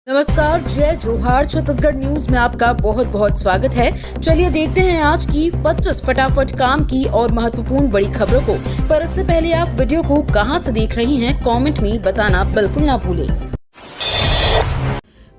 नमस्कार, जय जोहार। छत्तीसगढ़ न्यूज में आपका बहुत बहुत स्वागत है। चलिए देखते हैं आज की 25 फटाफट काम की और महत्वपूर्ण बड़ी खबरों को। पर इससे पहले आप वीडियो को कहां से देख रही हैं, कमेंट में बताना बिल्कुल ना भूलें।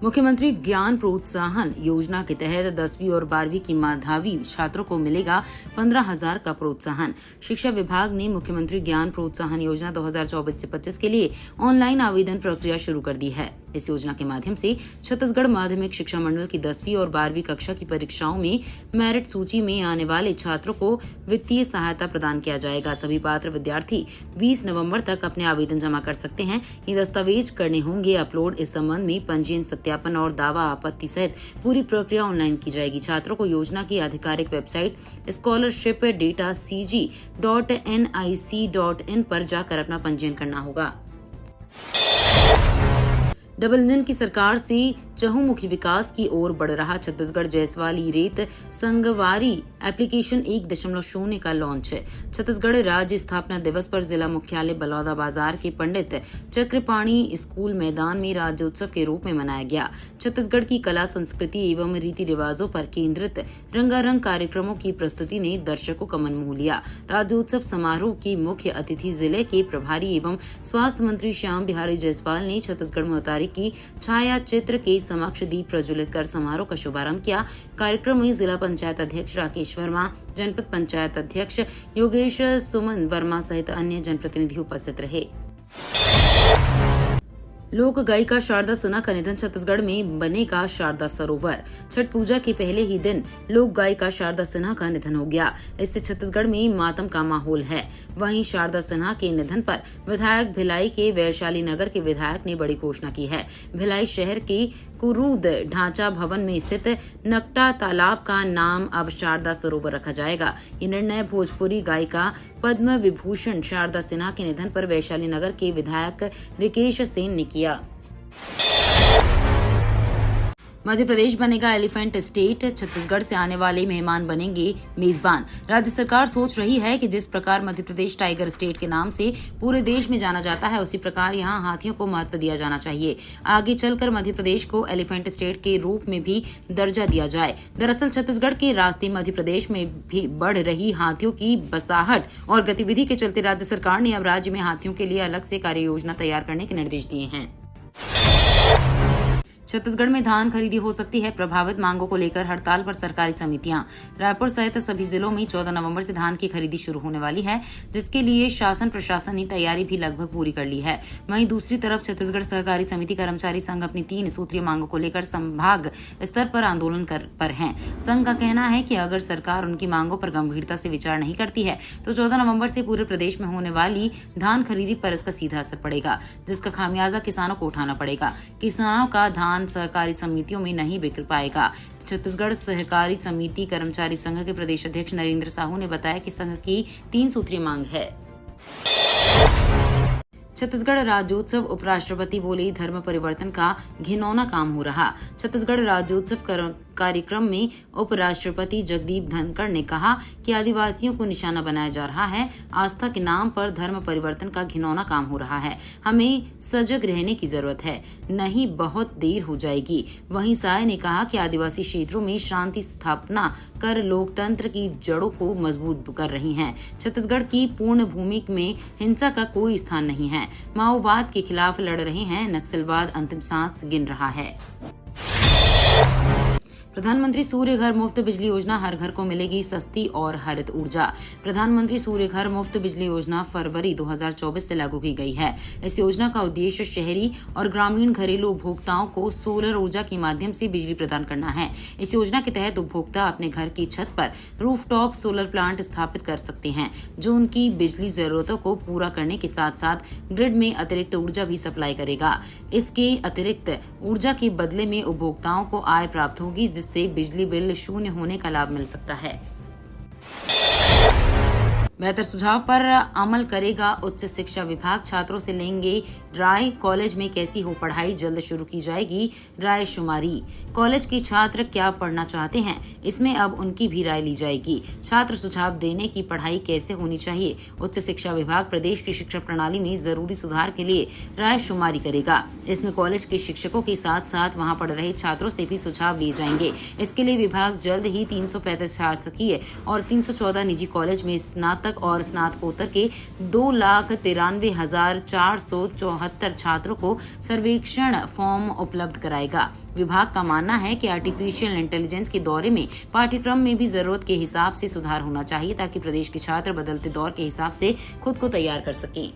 मुख्यमंत्री ज्ञान प्रोत्साहन योजना के तहत 10वीं और 12वीं की मेधावी छात्रों को मिलेगा 15,000 का प्रोत्साहन। शिक्षा विभाग ने मुख्यमंत्री ज्ञान प्रोत्साहन योजना 2024 से 25 के लिए ऑनलाइन आवेदन प्रक्रिया शुरू कर दी है। इस योजना के माध्यम से छत्तीसगढ़ माध्यमिक शिक्षा मंडल की 10वीं और 12वीं कक्षा की परीक्षाओं में मेरिट सूची में आने वाले छात्रों को वित्तीय सहायता प्रदान किया जाएगा। सभी पात्र विद्यार्थी 20 नवंबर तक अपने आवेदन जमा कर सकते हैं। ये दस्तावेज करने होंगे अपलोड। इस संबंध में पंजीयन, सत्यापन और दावा आपत्ति सहित पूरी प्रक्रिया ऑनलाइन की जाएगी। छात्रों को योजना की आधिकारिक वेबसाइट scholarshipdatacg.nic.in पर जाकर अपना पंजीयन करना होगा। डबल इंजन की सरकार से चहुमुखी विकास की ओर बढ़ रहा छत्तीसगढ़ जयसवाल रेत संगवारी एप्लीकेशन 1.0 का लॉन्च है। छत्तीसगढ़ राज्य स्थापना दिवस पर जिला मुख्यालय बलौदा बाजार के पंडित चक्रपाणी स्कूल मैदान में राज्योत्सव के रूप में मनाया गया। छत्तीसगढ़ की कला, संस्कृति एवं रीति रिवाजों पर केंद्रित रंगारंग कार्यक्रमों की प्रस्तुति ने दर्शकों का मन मोह लिया। राज्योत्सव समारोह की मुख्य अतिथि जिले के प्रभारी एवं स्वास्थ्य मंत्री श्याम बिहारी जायसवाल ने छत्तीसगढ़ में उतारी की छाया चित्र के समक्ष दीप प्रज्वलित कर समारोह का शुभारंभ किया। कार्यक्रम में जिला पंचायत अध्यक्ष राकेश वर्मा, जनपद पंचायत अध्यक्ष योगेश सुमन वर्मा सहित अन्य जनप्रतिनिधि उपस्थित रहे। लोक गायिका शारदा सिन्हा का निधन। छत्तीसगढ़ में बनेगा शारदा सरोवर। छठ पूजा के पहले ही दिन लोक गायिका शारदा सिन्हा का निधन हो गया। इससे छत्तीसगढ़ में मातम का माहौल है। वहीं शारदा सिन्हा के निधन पर विधायक भिलाई के वैशाली नगर के विधायक ने बड़ी घोषणा की है। भिलाई शहर के कुरूद ढांचा भवन में स्थित नकटा तालाब का नाम अब शारदा सरोवर रखा जाएगा। ये निर्णय भोजपुरी गायिका पद्म विभूषण शारदा सिन्हा के निधन पर वैशाली नगर के विधायक रिकेश सेन ने किया। मध्य प्रदेश बनेगा एलिफेंट स्टेट। छत्तीसगढ़ से आने वाले मेहमान बनेंगे मेजबान। राज्य सरकार सोच रही है कि जिस प्रकार मध्य प्रदेश टाइगर स्टेट के नाम से पूरे देश में जाना जाता है, उसी प्रकार यहां हाथियों को महत्व दिया जाना चाहिए। आगे चलकर मध्य प्रदेश को एलिफेंट स्टेट के रूप में भी दर्जा दिया जाए। दरअसल छत्तीसगढ़ के रास्ते मध्य प्रदेश में भी बढ़ रही हाथियों की बसाहट और गतिविधि के चलते राज्य सरकार ने अब राज्य में हाथियों के लिए अलग से कार्य योजना तैयार करने के निर्देश दिए हैं। छत्तीसगढ़ में धान खरीदी हो सकती है प्रभावित। मांगों को लेकर हड़ताल पर सरकारी समितियां। रायपुर सहित सभी जिलों में 14 नवंबर से धान की खरीदी शुरू होने वाली है, जिसके लिए शासन प्रशासन ने तैयारी भी लगभग पूरी कर ली है। वहीं दूसरी तरफ छत्तीसगढ़ सहकारी समिति कर्मचारी संघ अपनी 3 सूत्रीय मांगों को लेकर संभाग स्तर पर आंदोलन पर है। संघ का कहना है कि अगर सरकार उनकी मांगों पर गंभीरता से विचार नहीं करती है तो 14 नवंबर से पूरे प्रदेश में होने वाली धान खरीदी पर इसका सीधा असर पड़ेगा, जिसका खामियाजा किसानों को उठाना पड़ेगा। किसानों का धान सहकारी समितियों में नहीं बिक पाएगा। छत्तीसगढ़ सहकारी समिति कर्मचारी संघ के प्रदेश अध्यक्ष नरेंद्र साहू ने बताया कि संघ की 3 सूत्रीय मांग है। छत्तीसगढ़ राज्योत्सव। उपराष्ट्रपति बोले, धर्म परिवर्तन का घिनौना काम हो रहा। छत्तीसगढ़ राज्योत्सव कार्यक्रम में उपराष्ट्रपति जगदीप धनखड़ ने कहा कि आदिवासियों को निशाना बनाया जा रहा है। आस्था के नाम पर धर्म परिवर्तन का घिनौना काम हो रहा है। हमें सजग रहने की जरूरत है, नहीं बहुत देर हो जाएगी। वहीं साय ने कहा कि आदिवासी क्षेत्रों में शांति स्थापना कर लोकतंत्र की जड़ों को मजबूत कर रही हैं। छत्तीसगढ़ की पूर्ण भूमि में हिंसा का कोई स्थान नहीं है। माओवाद के खिलाफ लड़ रहे हैं, नक्सलवाद अंतिम सांस गिन रहा है। प्रधानमंत्री सूर्य घर मुफ्त बिजली योजना। हर घर को मिलेगी सस्ती और हरित ऊर्जा। प्रधानमंत्री सूर्य घर मुफ्त बिजली योजना फरवरी 2024 से लागू की गई है। इस योजना का उद्देश्य शहरी और ग्रामीण घरेलू उपभोक्ताओं को सोलर ऊर्जा के माध्यम से बिजली प्रदान करना है। इस योजना के तहत उपभोक्ता अपने घर की छत पर रूफटॉप सोलर प्लांट स्थापित कर सकते हैं, जो उनकी बिजली जरूरतों को पूरा करने के साथ साथ ग्रिड में अतिरिक्त ऊर्जा भी सप्लाई करेगा। इसके अतिरिक्त ऊर्जा के बदले में उपभोक्ताओं को आय प्राप्त होगी, जिससे बिजली बिल शून्य होने का लाभ मिल सकता है। बेहतर सुझाव पर अमल करेगा उच्च शिक्षा विभाग। छात्रों से लेंगे राय। कॉलेज में कैसी हो पढ़ाई, जल्द शुरू की जाएगी राय शुमारी। कॉलेज के छात्र क्या पढ़ना चाहते हैं, इसमें अब उनकी भी राय ली जाएगी। छात्र सुझाव देने की पढ़ाई कैसे होनी चाहिए। उच्च शिक्षा विभाग प्रदेश की शिक्षा प्रणाली में जरूरी सुधार के लिए राय शुमारी करेगा। इसमें कॉलेज के शिक्षकों के साथ साथ वहां पढ़ रहे छात्रों से भी सुझाव लिए जाएंगे। इसके लिए विभाग जल्द ही 335 शासकीय और 314 निजी कॉलेज में स्नातक और स्नातकोत्तर के 2,93,474 छात्रों को सर्वेक्षण फॉर्म उपलब्ध कराएगा। विभाग का मानना है कि आर्टिफिशियल इंटेलिजेंस के दौरे में पाठ्यक्रम में भी जरूरत के हिसाब से सुधार होना चाहिए, ताकि प्रदेश के छात्र बदलते दौर के हिसाब से खुद को तैयार कर सकें।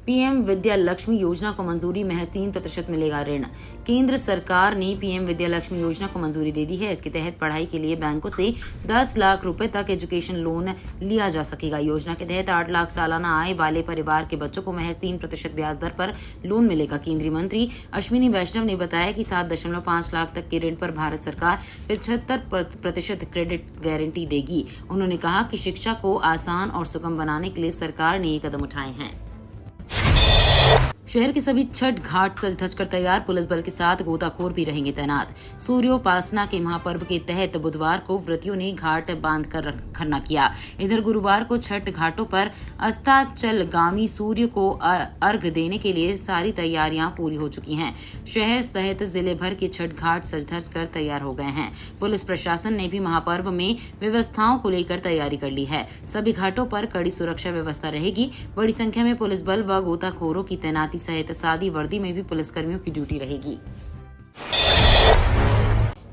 पीएम विद्या लक्ष्मी योजना को मंजूरी, महज 3% मिलेगा ऋण। केंद्र सरकार ने पीएम विद्या लक्ष्मी योजना को मंजूरी दे दी है। इसके तहत पढ़ाई के लिए बैंकों से 10 लाख रुपए तक एजुकेशन लोन लिया जा सकेगा। योजना के तहत 8 लाख सालाना आय वाले परिवार के बच्चों को महज 3% ब्याज दर पर लोन मिलेगा। केंद्रीय मंत्री अश्विनी वैष्णव ने बताया कि 7.5 लाख तक के ऋण पर भारत सरकार 75% क्रेडिट गारंटी देगी। उन्होंने कहा कि शिक्षा को आसान और सुगम बनाने के लिए सरकार ने ये कदम उठाए हैं। शहर के सभी छठ घाट सज धज कर तैयार। पुलिस बल के साथ गोताखोर भी रहेंगे तैनात। सूर्योपासना के महापर्व के तहत बुधवार को व्रतियों ने घाट बांधकर खरना किया। इधर गुरुवार को छठ घाटों पर अस्ताचलगामी सूर्य को अर्घ देने के लिए सारी तैयारियां पूरी हो चुकी हैं। शहर सहित जिले भर के छठ घाट सज धज कर तैयार हो गए हैं। पुलिस प्रशासन ने भी महापर्व में व्यवस्थाओं को लेकर तैयारी कर ली है। सभी घाटों पर कड़ी सुरक्षा व्यवस्था रहेगी। बड़ी संख्या में पुलिस बल व गोताखोरों की तैनाती सहित सादी वर्दी में भी पुलिसकर्मियों की ड्यूटी रहेगी।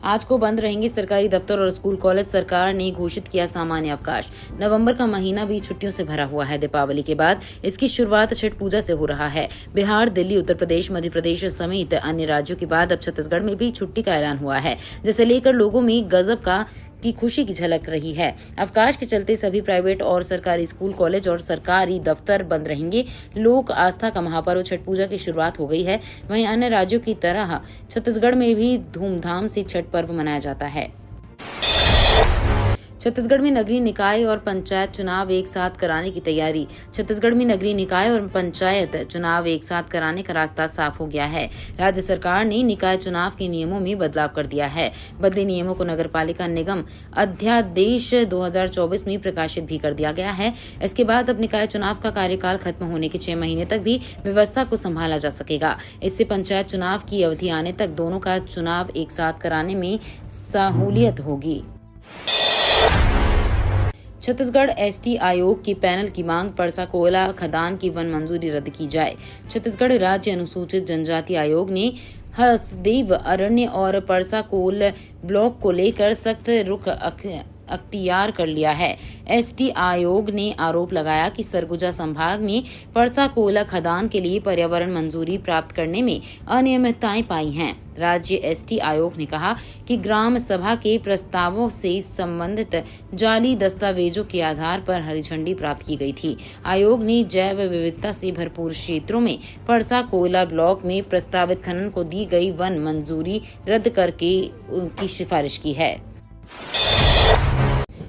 आज को बंद रहेंगे सरकारी दफ्तर और स्कूल कॉलेज। सरकार ने घोषित किया सामान्य अवकाश। नवंबर का महीना भी छुट्टियों से भरा हुआ है। दीपावली के बाद इसकी शुरुआत छठ पूजा से हो रहा है। बिहार, दिल्ली, उत्तर प्रदेश, मध्य प्रदेश समेत अन्य राज्यों के बाद अब छत्तीसगढ़ में भी छुट्टी का ऐलान हुआ है, जिसे लेकर लोगों में गजब की खुशी की झलक रही है। अवकाश के चलते सभी प्राइवेट और सरकारी स्कूल, कॉलेज और सरकारी दफ्तर बंद रहेंगे। लोक आस्था का महापर्व छठ पूजा की शुरुआत हो गई है। वहीं अन्य राज्यों की तरह छत्तीसगढ़ में भी धूमधाम से छठ पर्व मनाया जाता है। छत्तीसगढ़ में नगरीय निकाय और पंचायत चुनाव एक साथ कराने की तैयारी। छत्तीसगढ़ में नगरीय निकाय और पंचायत चुनाव एक साथ कराने का रास्ता साफ हो गया है। राज्य सरकार ने निकाय चुनाव के नियमों में बदलाव कर दिया है। बदले नियमों को नगरपालिका निगम अध्यादेश 2024 में प्रकाशित भी कर दिया गया है। इसके बाद अब निकाय चुनाव का कार्यकाल खत्म होने के 6 महीने तक भी व्यवस्था को संभाला जा सकेगा। इससे पंचायत चुनाव की अवधि आने तक दोनों का चुनाव एक साथ कराने में सहूलियत होगी। छत्तीसगढ़ एसटी आयोग की पैनल की मांग, परसा कोयला खदान की वन मंजूरी रद्द की जाए। छत्तीसगढ़ राज्य अनुसूचित जनजाति आयोग ने हसदेव अरण्य और परसा कोल ब्लॉक को लेकर सख्त रुख अख्तियार कर लिया है। एसटी आयोग ने आरोप लगाया कि सरगुजा संभाग में परसा कोयला खदान के लिए पर्यावरण मंजूरी प्राप्त करने में अनियमितताएं पाई हैं। राज्य एसटी आयोग ने कहा कि ग्राम सभा के प्रस्तावों से संबंधित जाली दस्तावेजों के आधार पर हरी झंडी प्राप्त की गई थी। आयोग ने जैव विविधता से भरपूर क्षेत्रों में परसा कोयला ब्लॉक में प्रस्तावित खनन को दी गई वन मंजूरी रद्द करके की सिफारिश की है।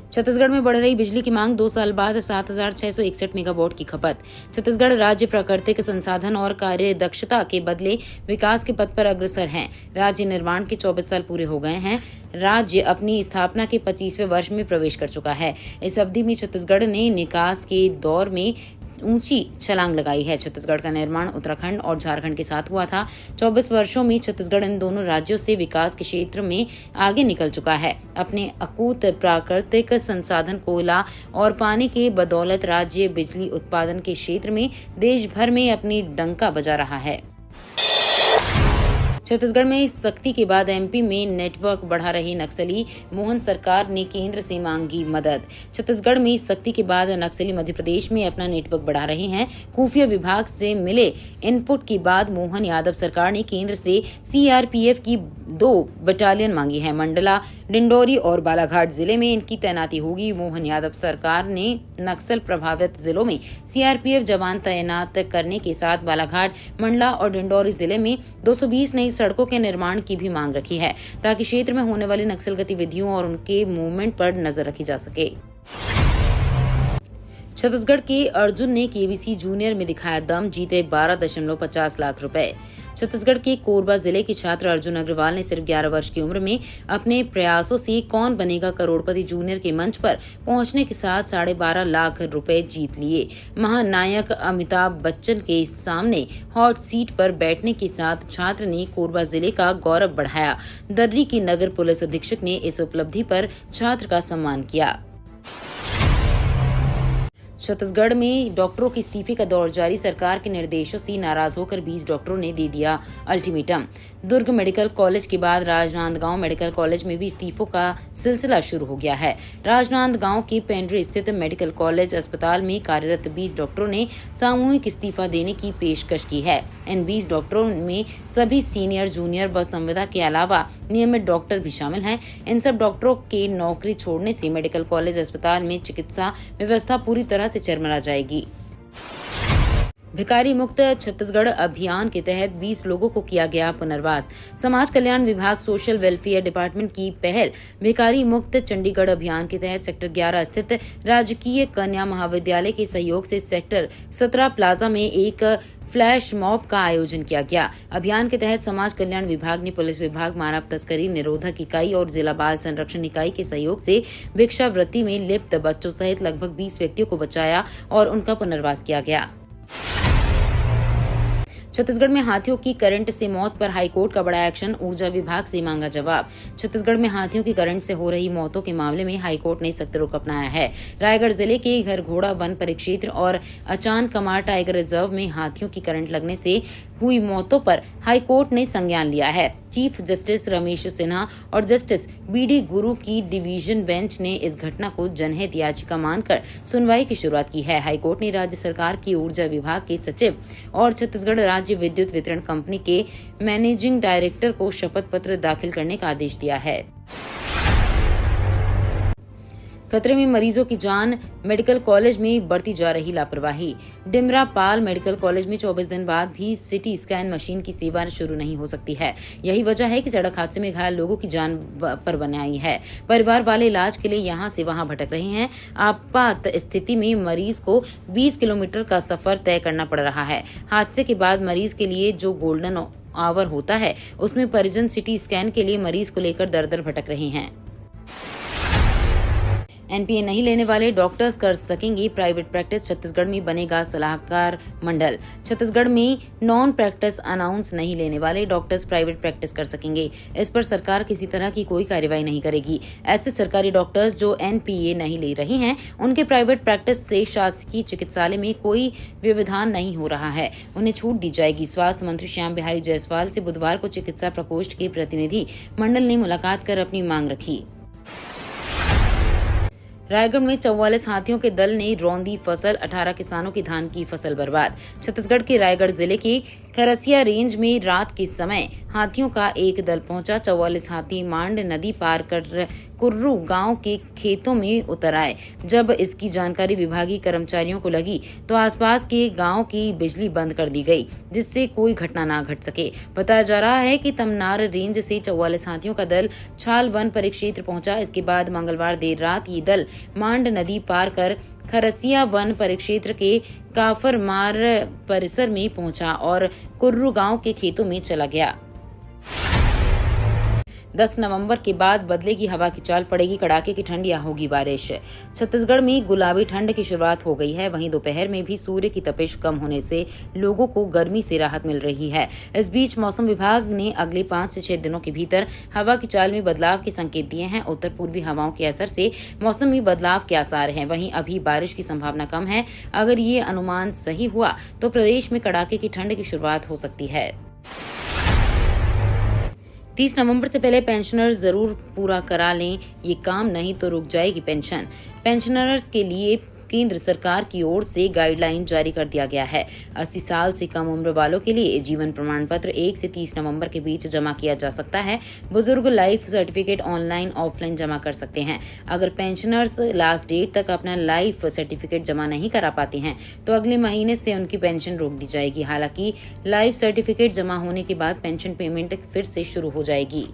छत्तीसगढ़ में बढ़ रही बिजली की मांग, 2 साल बाद 7,661 मेगावाट की खपत। छत्तीसगढ़ राज्य प्राकृतिक संसाधन और कार्य दक्षता के बदले विकास के पथ पर अग्रसर है। राज्य निर्माण के 24 साल पूरे हो गए हैं। राज्य अपनी स्थापना के 25वें वर्ष में प्रवेश कर चुका है। इस अवधि में छत्तीसगढ़ ने विकास के दौर में ऊंची छलांग लगाई है। छत्तीसगढ़ का निर्माण उत्तराखंड और झारखंड के साथ हुआ था। 24 वर्षों में छत्तीसगढ़ इन दोनों राज्यों से विकास के क्षेत्र में आगे निकल चुका है। अपने अकूत प्राकृतिक संसाधन कोयला और पानी के बदौलत राज्य बिजली उत्पादन के क्षेत्र में देश भर में अपनी डंका बजा रहा है। छत्तीसगढ़ में सख्ती के बाद एमपी में नेटवर्क बढ़ा रहे नक्सली, मोहन सरकार ने केंद्र से मांगी मदद। छत्तीसगढ़ में सख्ती के बाद नक्सली मध्य प्रदेश में अपना नेटवर्क बढ़ा रहे हैं। खुफिया विभाग से मिले इनपुट के बाद मोहन यादव सरकार ने केंद्र से सीआरपीएफ की 2 बटालियन मांगी है। मंडला, डिंडोरी और बालाघाट जिले में इनकी तैनाती होगी। मोहन यादव सरकार ने नक्सल प्रभावित जिलों में सीआरपीएफ जवान तैनात करने के साथ बालाघाट, मंडला और डिंडोरी जिले में 220 नई सड़कों के निर्माण की भी मांग रखी है, ताकि क्षेत्र में होने वाली नक्सल गतिविधियों और उनके मूवमेंट पर नजर रखी जा सके। छत्तीसगढ़ के अर्जुन ने केबीसी जूनियर में दिखाया दम, जीते 12.50 लाख रुपए। छत्तीसगढ़ के कोरबा जिले के छात्र अर्जुन अग्रवाल ने सिर्फ 11 वर्ष की उम्र में अपने प्रयासों से कौन बनेगा करोड़पति जूनियर के मंच पर पहुंचने के साथ 12.5 लाख रुपए जीत लिए। महानायक अमिताभ बच्चन के सामने हॉट सीट पर बैठने के साथ छात्र ने कोरबा जिले का गौरव बढ़ाया। दर्री की नगर पुलिस अधीक्षक ने इस उपलब्धि पर छात्र का सम्मान किया। छत्तीसगढ़ में डॉक्टरों के इस्तीफे का दौर जारी, सरकार के निर्देशों से नाराज होकर 20 डॉक्टरों ने दे दिया अल्टीमेटम। दुर्ग मेडिकल कॉलेज के बाद राजनांदगांव मेडिकल कॉलेज में भी इस्तीफों का सिलसिला शुरू हो गया है। राजनांदगांव के पेंड्री स्थित मेडिकल कॉलेज अस्पताल में कार्यरत 20 डॉक्टरों ने सामूहिक इस्तीफा देने की पेशकश की है। इन 20 डॉक्टरों में सभी सीनियर, जूनियर व संविदा के अलावा नियमित डॉक्टर भी शामिल हैं। इन सब डॉक्टरों के नौकरी छोड़ने से मेडिकल कॉलेज अस्पताल में चिकित्सा व्यवस्था पूरी तरह से चरमरा जाएगी। भिखारी मुक्त छत्तीसगढ़ अभियान के तहत 20 लोगों को किया गया पुनर्वास। समाज कल्याण विभाग सोशल वेलफेयर डिपार्टमेंट की पहल भिखारी मुक्त चंडीगढ़ अभियान के तहत सेक्टर 11 स्थित राजकीय कन्या महाविद्यालय के सहयोग से सेक्टर 17 प्लाजा में एक फ्लैश मॉब का आयोजन किया गया। अभियान के तहत समाज कल्याण विभाग ने पुलिस विभाग, मानव तस्करी निरोधक इकाई और जिला बाल संरक्षण इकाई के सहयोग से भिक्षावृत्ति में लिप्त बच्चों सहित लगभग 20 व्यक्तियों को बचाया और उनका पुनर्वास किया गया। छत्तीसगढ़ में हाथियों की करंट से मौत पर हाईकोर्ट का बड़ा एक्शन, ऊर्जा विभाग से मांगा जवाब। छत्तीसगढ़ में हाथियों की करंट से हो रही मौतों के मामले में हाईकोर्ट ने सख्त रुख अपनाया है। रायगढ़ जिले के घरघोड़ा वन परिक्षेत्र और अचान कमार टाइगर रिजर्व में हाथियों की करंट लगने से हुई मौतों पर हाईकोर्ट ने संज्ञान लिया है। चीफ जस्टिस रमेश सिन्हा और जस्टिस बीडी गुरु की डिवीजन बेंच ने इस घटना को जनहित याचिका मानकर सुनवाई की शुरुआत की है। हाईकोर्ट ने राज्य सरकार की ऊर्जा विभाग के सचिव और छत्तीसगढ़ राज्य विद्युत वितरण कंपनी के मैनेजिंग डायरेक्टर को शपथ पत्र दाखिल करने का आदेश दिया है। खतरे में मरीजों की जान, मेडिकल कॉलेज में बढ़ती जा रही लापरवाही। डिमरापाल मेडिकल कॉलेज में 24 दिन बाद भी सिटी स्कैन मशीन की सेवा शुरू नहीं हो सकती है। यही वजह है कि सड़क हादसे में घायल लोगों की जान पर बनाई है। परिवार वाले इलाज के लिए यहां से वहां भटक रहे हैं। आपात स्थिति में मरीज को 20 किलोमीटर का सफर तय करना पड़ रहा है। हादसे के बाद मरीज के लिए जो गोल्डन आवर होता है, उसमें परिजन सिटी स्कैन के लिए मरीज को लेकर दर दर भटक रहे हैं। एनपीए नहीं लेने वाले डॉक्टर्स कर सकेंगे प्राइवेट प्रैक्टिस, छत्तीसगढ़ में बनेगा सलाहकार मंडल। छत्तीसगढ़ में नॉन प्रैक्टिस अनाउंस नहीं लेने वाले डॉक्टर्स प्राइवेट प्रैक्टिस कर सकेंगे। इस पर सरकार किसी तरह की कोई कार्रवाई नहीं करेगी। ऐसे सरकारी डॉक्टर्स जो एनपीए नहीं ले रहे हैं, उनके प्राइवेट प्रैक्टिस से शासकीय चिकित्सालय में कोई व्यवधान नहीं हो रहा है, उन्हें छूट दी जाएगी। स्वास्थ्य मंत्री श्याम बिहारी जायसवाल से बुधवार को चिकित्सा प्रकोष्ठ के प्रतिनिधि मंडल ने मुलाकात कर अपनी मांग रखी। रायगढ़ में 44 हाथियों के दल ने रौंदी फसल, 18 किसानों की धान की फसल बर्बाद। छत्तीसगढ़ के रायगढ़ जिले के खरसिया रेंज में रात के समय हाथियों का एक दल पहुंचा। 44 हाथी मांड नदी पार कर कुर्रू गांव के खेतों में उतर आए। जब इसकी जानकारी विभागीय कर्मचारियों को लगी तो आसपास के गांव की बिजली बंद कर दी गई, जिससे कोई घटना ना घट सके। बताया जा रहा है कि तमनार रेंज से 44 हाथियों का दल छाल वन परिक्षेत्र पहुंचा। इसके बाद मंगलवार देर रात ये दल मांड नदी पार कर खरसिया वन परिक्षेत्र के काफरमार परिसर में पहुंचा और कुर्रू गांव के खेतों में चला गया। 10 नवंबर के बाद बदलेगी हवा की चाल, पड़ेगी कड़ाके की ठंड या होगी बारिश। छत्तीसगढ़ में गुलाबी ठंड की शुरुआत हो गई है। वहीं दोपहर में भी सूर्य की तपिश कम होने से लोगों को गर्मी से राहत मिल रही है। इस बीच मौसम विभाग ने अगले 5 से 6 दिनों के भीतर हवा की चाल में बदलाव के संकेत दिए हैं। उत्तर पूर्वी हवाओं के असर से मौसम में बदलाव के आसार हैं। वहीं अभी बारिश की संभावना कम है। अगर ये अनुमान सही हुआ तो प्रदेश में कड़ाके की ठंड की शुरुआत हो सकती है। 30 नवंबर से पहले पेंशनर्स जरूर पूरा करा लें ये काम, नहीं तो रुक जाएगी पेंशन। पेंशनर्स के लिए केंद्र सरकार की ओर से गाइडलाइन जारी कर दिया गया है। 80 साल से कम उम्र वालों के लिए जीवन प्रमाण पत्र 1 से 30 नवंबर के बीच जमा किया जा सकता है। बुजुर्ग लाइफ सर्टिफिकेट ऑनलाइन ऑफलाइन जमा कर सकते हैं। अगर पेंशनर्स लास्ट डेट तक अपना लाइफ सर्टिफिकेट जमा नहीं करा पाते हैं तो अगले महीने से उनकी पेंशन रोक दी जाएगी। हालांकि लाइफ सर्टिफिकेट जमा होने के बाद पेंशन पेमेंट फिर से शुरू हो जाएगी।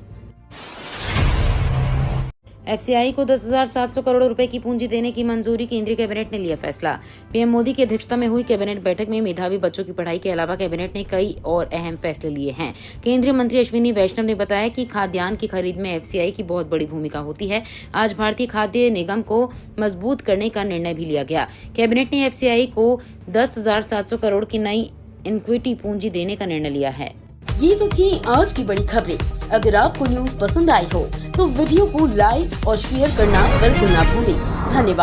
एफसीआई को 10,700 करोड़ रुपए की पूंजी देने की मंजूरी, केंद्रीय कैबिनेट ने लिया फैसला। पीएम मोदी की अध्यक्षता में हुई कैबिनेट बैठक में मेधावी बच्चों की पढ़ाई के अलावा कैबिनेट ने कई और अहम फैसले लिए हैं। केंद्रीय मंत्री अश्विनी वैष्णव ने बताया कि खाद्यान्न की खरीद में एफसीआई की बहुत बड़ी भूमिका होती है। आज भारतीय खाद्य निगम को मजबूत करने का निर्णय भी लिया गया। कैबिनेट ने एफसीआई को 10,700 करोड़ की नई इक्विटी पूंजी देने का निर्णय लिया है। ये तो थी आज की बड़ी खबरें। अगर आपको न्यूज पसंद आई हो तो वीडियो को लाइक और शेयर करना बिल्कुल ना भूलें। धन्यवाद।